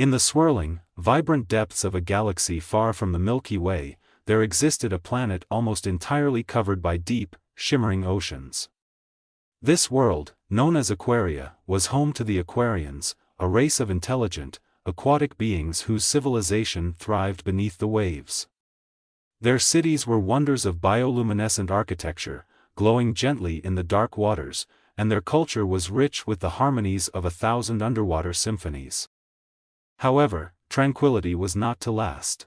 In the swirling, vibrant depths of a galaxy far from the Milky Way, there existed a planet almost entirely covered by deep, shimmering oceans. This world, known as Aquaria, was home to the Aquarians, a race of intelligent, aquatic beings whose civilization thrived beneath the waves. Their cities were wonders of bioluminescent architecture, glowing gently in the dark waters, and their culture was rich with the harmonies of 1,000 underwater symphonies. However, tranquility was not to last.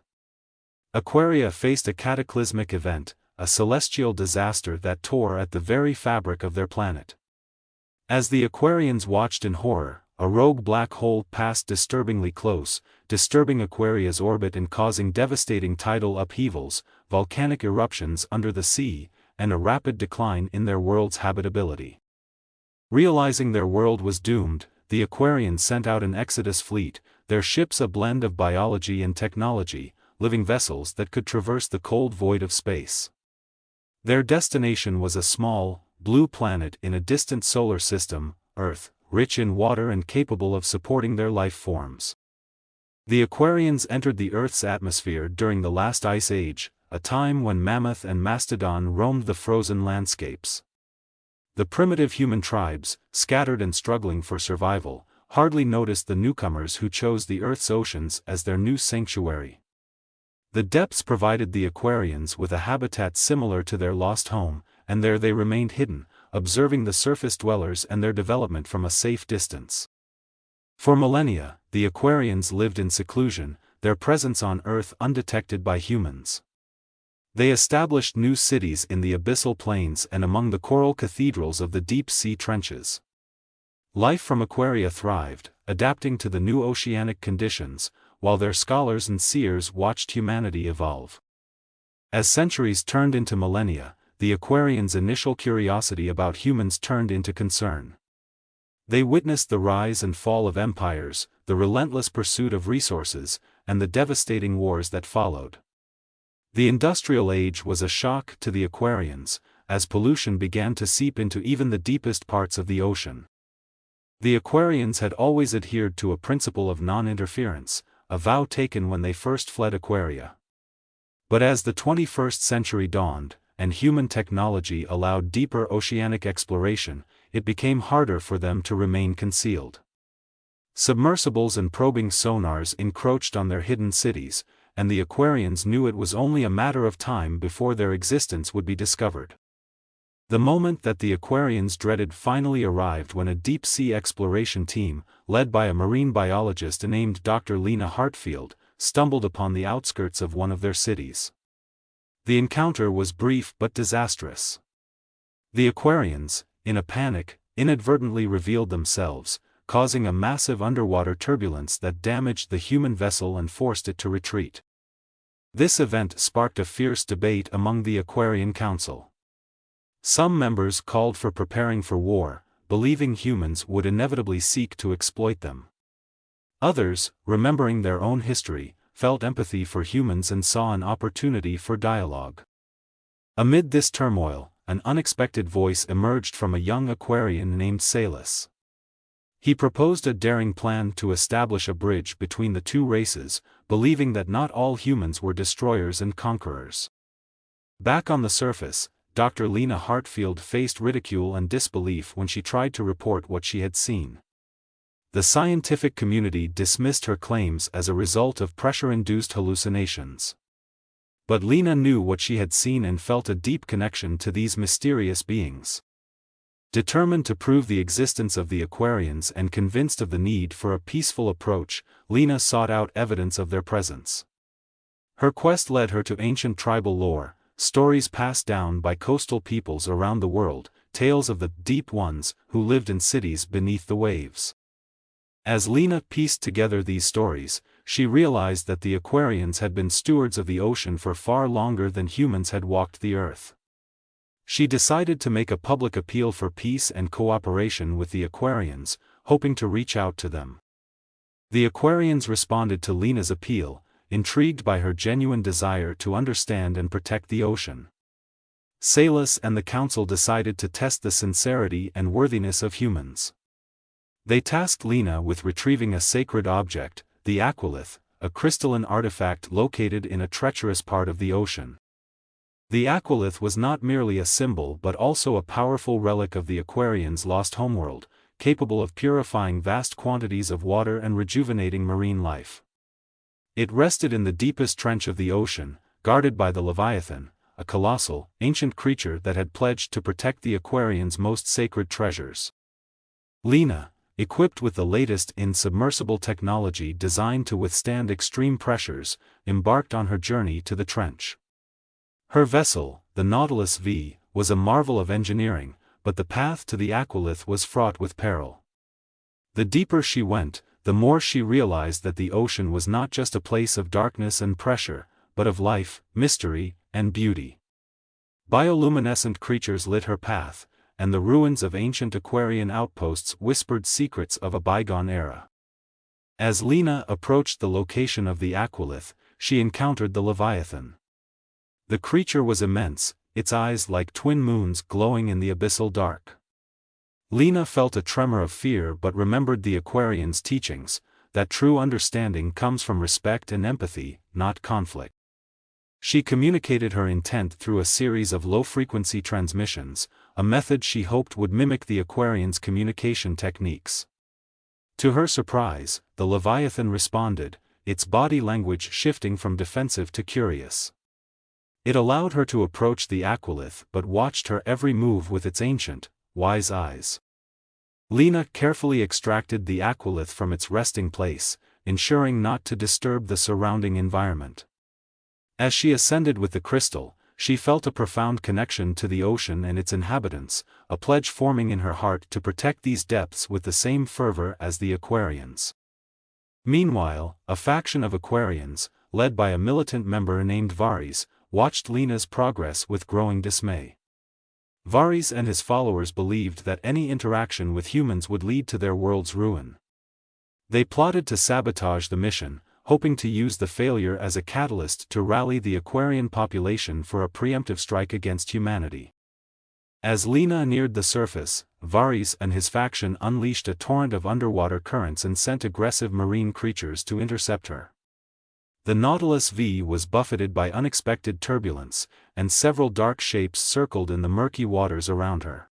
Aquaria faced a cataclysmic event, a celestial disaster that tore at the very fabric of their planet. As the Aquarians watched in horror, a rogue black hole passed disturbingly close, disturbing Aquaria's orbit and causing devastating tidal upheavals, volcanic eruptions under the sea, and a rapid decline in their world's habitability. Realizing their world was doomed, the Aquarians sent out an Exodus fleet, their ships a blend of biology and technology, living vessels that could traverse the cold void of space. Their destination was a small, blue planet in a distant solar system, Earth, rich in water and capable of supporting their life forms. The Aquarians entered the Earth's atmosphere during the last ice age, a time when mammoth and mastodon roamed the frozen landscapes. The primitive human tribes, scattered and struggling for survival, hardly noticed the newcomers who chose the Earth's oceans as their new sanctuary. The depths provided the Aquarians with a habitat similar to their lost home, and there they remained hidden, observing the surface dwellers and their development from a safe distance. For millennia, the Aquarians lived in seclusion, their presence on Earth undetected by humans. They established new cities in the abyssal plains and among the coral cathedrals of the deep-sea trenches. Life from Aquaria thrived, adapting to the new oceanic conditions, while their scholars and seers watched humanity evolve. As centuries turned into millennia, the Aquarians' initial curiosity about humans turned into concern. They witnessed the rise and fall of empires, the relentless pursuit of resources, and the devastating wars that followed. The Industrial Age was a shock to the Aquarians, as pollution began to seep into even the deepest parts of the ocean. The Aquarians had always adhered to a principle of non-interference, a vow taken when they first fled Aquaria. But as the 21st century dawned, and human technology allowed deeper oceanic exploration, it became harder for them to remain concealed. Submersibles and probing sonars encroached on their hidden cities, and the Aquarians knew it was only a matter of time before their existence would be discovered. The moment that the Aquarians dreaded finally arrived when a deep-sea exploration team, led by a marine biologist named Dr. Lena Hartfield, stumbled upon the outskirts of one of their cities. The encounter was brief but disastrous. The Aquarians, in a panic, inadvertently revealed themselves, causing a massive underwater turbulence that damaged the human vessel and forced it to retreat. This event sparked a fierce debate among the Aquarian Council. Some members called for preparing for war, believing humans would inevitably seek to exploit them. Others, remembering their own history, felt empathy for humans and saw an opportunity for dialogue. Amid this turmoil, an unexpected voice emerged from a young Aquarian named Salus. He proposed a daring plan to establish a bridge between the two races, believing that not all humans were destroyers and conquerors. Back on the surface, Dr. Lena Hartfield faced ridicule and disbelief when she tried to report what she had seen. The scientific community dismissed her claims as a result of pressure-induced hallucinations. But Lena knew what she had seen and felt a deep connection to these mysterious beings. Determined to prove the existence of the Aquarians and convinced of the need for a peaceful approach, Lena sought out evidence of their presence. Her quest led her to ancient tribal lore, stories passed down by coastal peoples around the world, tales of the Deep Ones who lived in cities beneath the waves. As Lena pieced together these stories, she realized that the Aquarians had been stewards of the ocean for far longer than humans had walked the earth. She decided to make a public appeal for peace and cooperation with the Aquarians, hoping to reach out to them. The Aquarians responded to Lena's appeal, intrigued by her genuine desire to understand and protect the ocean. Salus and the council decided to test the sincerity and worthiness of humans. They tasked Lena with retrieving a sacred object, the aquilith, a crystalline artifact located in a treacherous part of the ocean. The aquilith was not merely a symbol but also a powerful relic of the Aquarians' lost homeworld, capable of purifying vast quantities of water and rejuvenating marine life. It rested in the deepest trench of the ocean, guarded by the Leviathan, a colossal, ancient creature that had pledged to protect the Aquarians' most sacred treasures. Lena, equipped with the latest in submersible technology designed to withstand extreme pressures, embarked on her journey to the trench. Her vessel, the Nautilus V, was a marvel of engineering, but the path to the aquilith was fraught with peril. The deeper she went, the more she realized that the ocean was not just a place of darkness and pressure, but of life, mystery, and beauty. Bioluminescent creatures lit her path, and the ruins of ancient Aquarian outposts whispered secrets of a bygone era. As Lena approached the location of the aquilith, she encountered the Leviathan. The creature was immense, its eyes like twin moons glowing in the abyssal dark. Lena felt a tremor of fear but remembered the Aquarians' teachings, that true understanding comes from respect and empathy, not conflict. She communicated her intent through a series of low-frequency transmissions, a method she hoped would mimic the Aquarians' communication techniques. To her surprise, the Leviathan responded, its body language shifting from defensive to curious. It allowed her to approach the aquilith but watched her every move with its ancient, wise eyes. Lena carefully extracted the aquilith from its resting place, ensuring not to disturb the surrounding environment. As she ascended with the crystal, she felt a profound connection to the ocean and its inhabitants, a pledge forming in her heart to protect these depths with the same fervor as the Aquarians. Meanwhile, a faction of Aquarians, led by a militant member named Varys, watched Lena's progress with growing dismay. Varys and his followers believed that any interaction with humans would lead to their world's ruin. They plotted to sabotage the mission, hoping to use the failure as a catalyst to rally the Aquarian population for a preemptive strike against humanity. As Lena neared the surface, Varys and his faction unleashed a torrent of underwater currents and sent aggressive marine creatures to intercept her. The Nautilus V was buffeted by unexpected turbulence, and several dark shapes circled in the murky waters around her.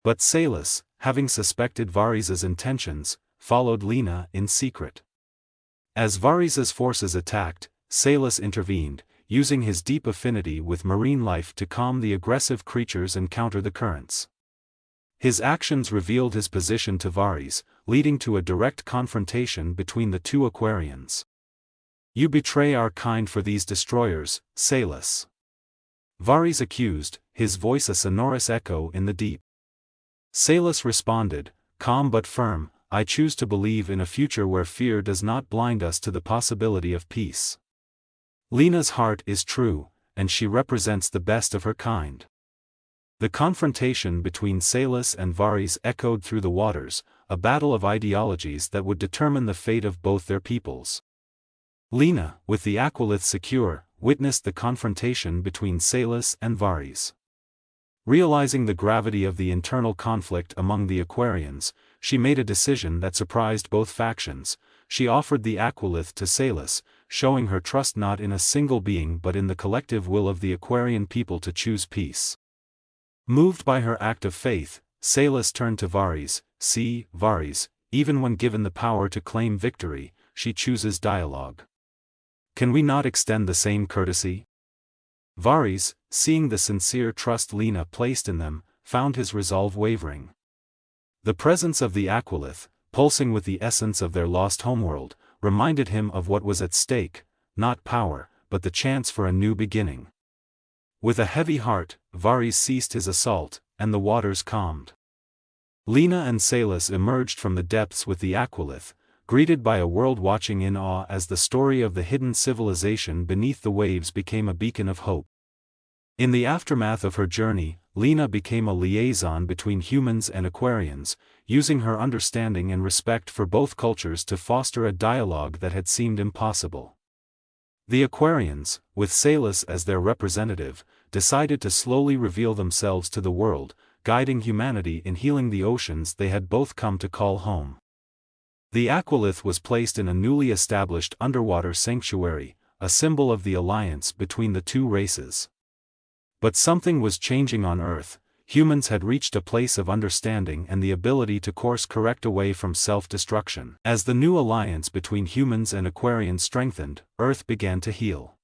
But Salus, having suspected Varys' intentions, followed Lena in secret. As Varys' forces attacked, Salus intervened, using his deep affinity with marine life to calm the aggressive creatures and counter the currents. His actions revealed his position to Varys, leading to a direct confrontation between the two Aquarians. "You betray our kind for these destroyers, Salus," Varys accused, his voice a sonorous echo in the deep. Salus responded, calm but firm, "I choose to believe in a future where fear does not blind us to the possibility of peace. Lena's heart is true, and she represents the best of her kind." The confrontation between Salus and Varys echoed through the waters, a battle of ideologies that would determine the fate of both their peoples. Lena, with the aquilith secure, witnessed the confrontation between Salus and Varys. Realizing the gravity of the internal conflict among the Aquarians, she made a decision that surprised both factions. She offered the aquilith to Salus, showing her trust not in a single being but in the collective will of the Aquarian people to choose peace. Moved by her act of faith, Salus turned to Varys. "See, Varys, even when given the power to claim victory, she chooses dialogue. Can we not extend the same courtesy?" Varys, seeing the sincere trust Lena placed in them, found his resolve wavering. The presence of the aquilith, pulsing with the essence of their lost homeworld, reminded him of what was at stake, not power, but the chance for a new beginning. With a heavy heart, Varys ceased his assault, and the waters calmed. Lena and Salus emerged from the depths with the aquilith, greeted by a world watching in awe as the story of the hidden civilization beneath the waves became a beacon of hope. In the aftermath of her journey, Lena became a liaison between humans and Aquarians, using her understanding and respect for both cultures to foster a dialogue that had seemed impossible. The Aquarians, with Salus as their representative, decided to slowly reveal themselves to the world, guiding humanity in healing the oceans they had both come to call home. The aqualith was placed in a newly established underwater sanctuary, a symbol of the alliance between the two races. But something was changing on Earth. Humans had reached a place of understanding and the ability to course correct away from self-destruction. As the new alliance between humans and Aquarians strengthened, Earth began to heal.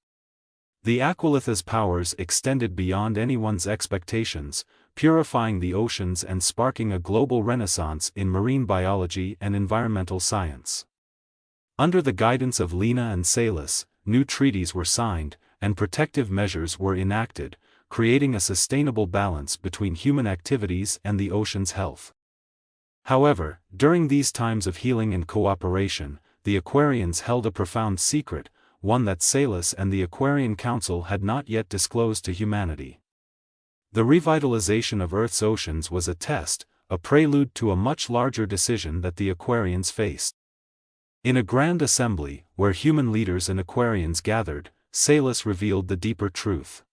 The aqualith's powers extended beyond anyone's expectations, purifying the oceans and sparking a global renaissance in marine biology and environmental science. Under the guidance of Lena and Salus, new treaties were signed, and protective measures were enacted, creating a sustainable balance between human activities and the ocean's health. However, during these times of healing and cooperation, the Aquarians held a profound secret, one that Salus and the Aquarian Council had not yet disclosed to humanity. The revitalization of Earth's oceans was a test, a prelude to a much larger decision that the Aquarians faced. In a grand assembly, where human leaders and Aquarians gathered, Salus revealed the deeper truth.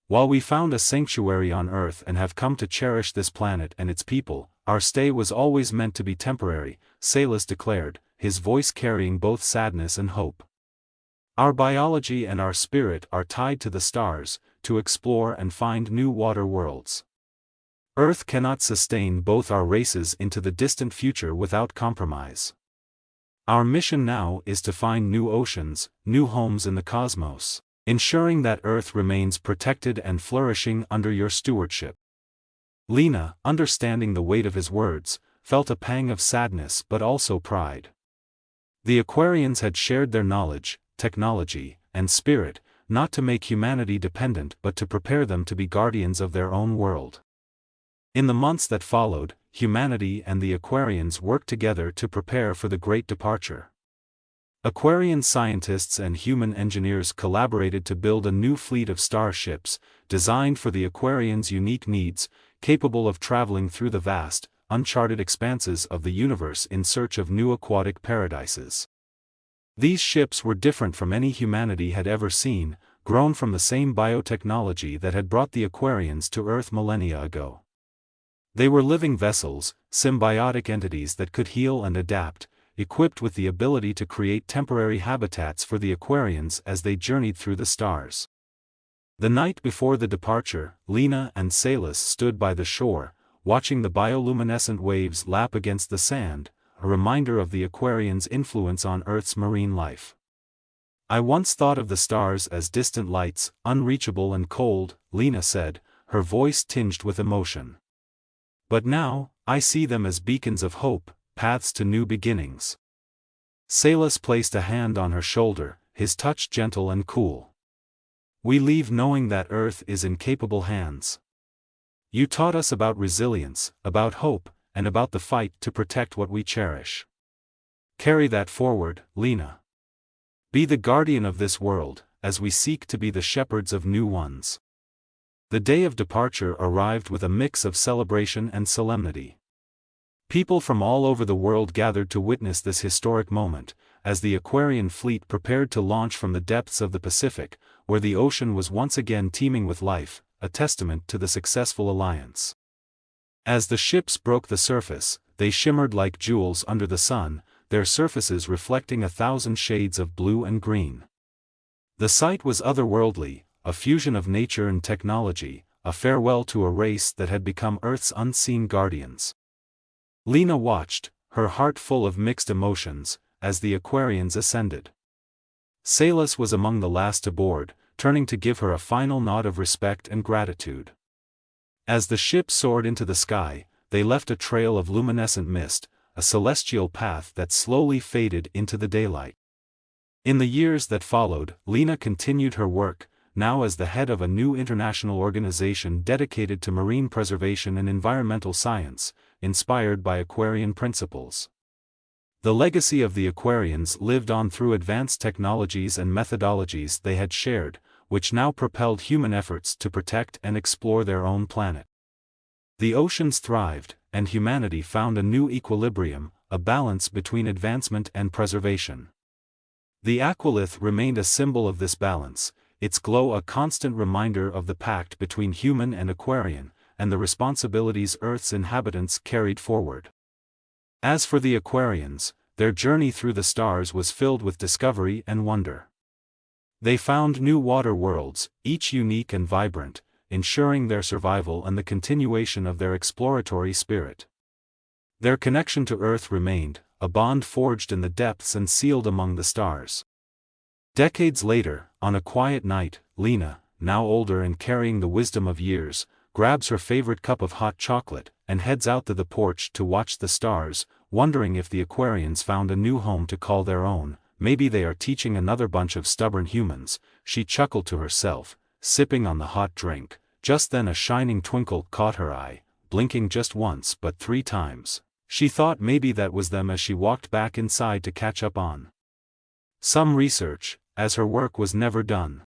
While we found a sanctuary on Earth and have come to cherish this planet and its people, our stay was always meant to be temporary, Salus declared, his voice carrying both sadness and hope. Our biology and our spirit are tied to the stars, to explore and find new water worlds. Earth cannot sustain both our races into the distant future without compromise. Our mission now is to find new oceans, new homes in the cosmos, ensuring that Earth remains protected and flourishing under your stewardship. Lena, understanding the weight of his words, felt a pang of sadness but also pride. The Aquarians had shared their knowledge, technology, and spirit, not to make humanity dependent but to prepare them to be guardians of their own world. In the months that followed, humanity and the Aquarians worked together to prepare for the great departure. Aquarian scientists and human engineers collaborated to build a new fleet of starships, designed for the Aquarians' unique needs, capable of traveling through the vast, uncharted expanses of the universe in search of new aquatic paradises. These ships were different from any humanity had ever seen, grown from the same biotechnology that had brought the Aquarians to Earth millennia ago. They were living vessels, symbiotic entities that could heal and adapt, equipped with the ability to create temporary habitats for the Aquarians as they journeyed through the stars. The night before the departure, Lena and Salus stood by the shore, watching the bioluminescent waves lap against the sand, a reminder of the Aquarians' influence on Earth's marine life. I once thought of the stars as distant lights, unreachable and cold, Lena said, her voice tinged with emotion. But now, I see them as beacons of hope, paths to new beginnings. Salus placed a hand on her shoulder, his touch gentle and cool. We leave knowing that Earth is in capable hands. You taught us about resilience, about hope, and about the fight to protect what we cherish. Carry that forward, Lena. Be the guardian of this world, as we seek to be the shepherds of new ones. The day of departure arrived with a mix of celebration and solemnity. People from all over the world gathered to witness this historic moment, as the Aquarian fleet prepared to launch from the depths of the Pacific, where the ocean was once again teeming with life, a testament to the successful alliance. As the ships broke the surface, they shimmered like jewels under the sun, their surfaces reflecting 1,000 shades of blue and green. The sight was otherworldly, a fusion of nature and technology, a farewell to a race that had become Earth's unseen guardians. Lena watched, her heart full of mixed emotions, as the Aquarians ascended. Salus was among the last aboard, turning to give her a final nod of respect and gratitude. As the ship soared into the sky, they left a trail of luminescent mist, a celestial path that slowly faded into the daylight. In the years that followed, Lena continued her work, now as the head of a new international organization dedicated to marine preservation and environmental science, inspired by Aquarian principles. The legacy of the Aquarians lived on through advanced technologies and methodologies they had shared, which now propelled human efforts to protect and explore their own planet. The oceans thrived, and humanity found a new equilibrium, a balance between advancement and preservation. The aqualith remained a symbol of this balance, its glow a constant reminder of the pact between human and Aquarian, and the responsibilities Earth's inhabitants carried forward. As for the Aquarians, their journey through the stars was filled with discovery and wonder. They found new water worlds, each unique and vibrant, ensuring their survival and the continuation of their exploratory spirit. Their connection to Earth remained, a bond forged in the depths and sealed among the stars. Decades later, on a quiet night, Lena, now older and carrying the wisdom of years, grabs her favorite cup of hot chocolate, and heads out to the porch to watch the stars, wondering if the Aquarians found a new home to call their own. Maybe they are teaching another bunch of stubborn humans, she chuckled to herself, sipping on the hot drink. Just then a shining twinkle caught her eye, blinking just once but 3 times. She thought maybe that was them as she walked back inside to catch up on some research, as her work was never done.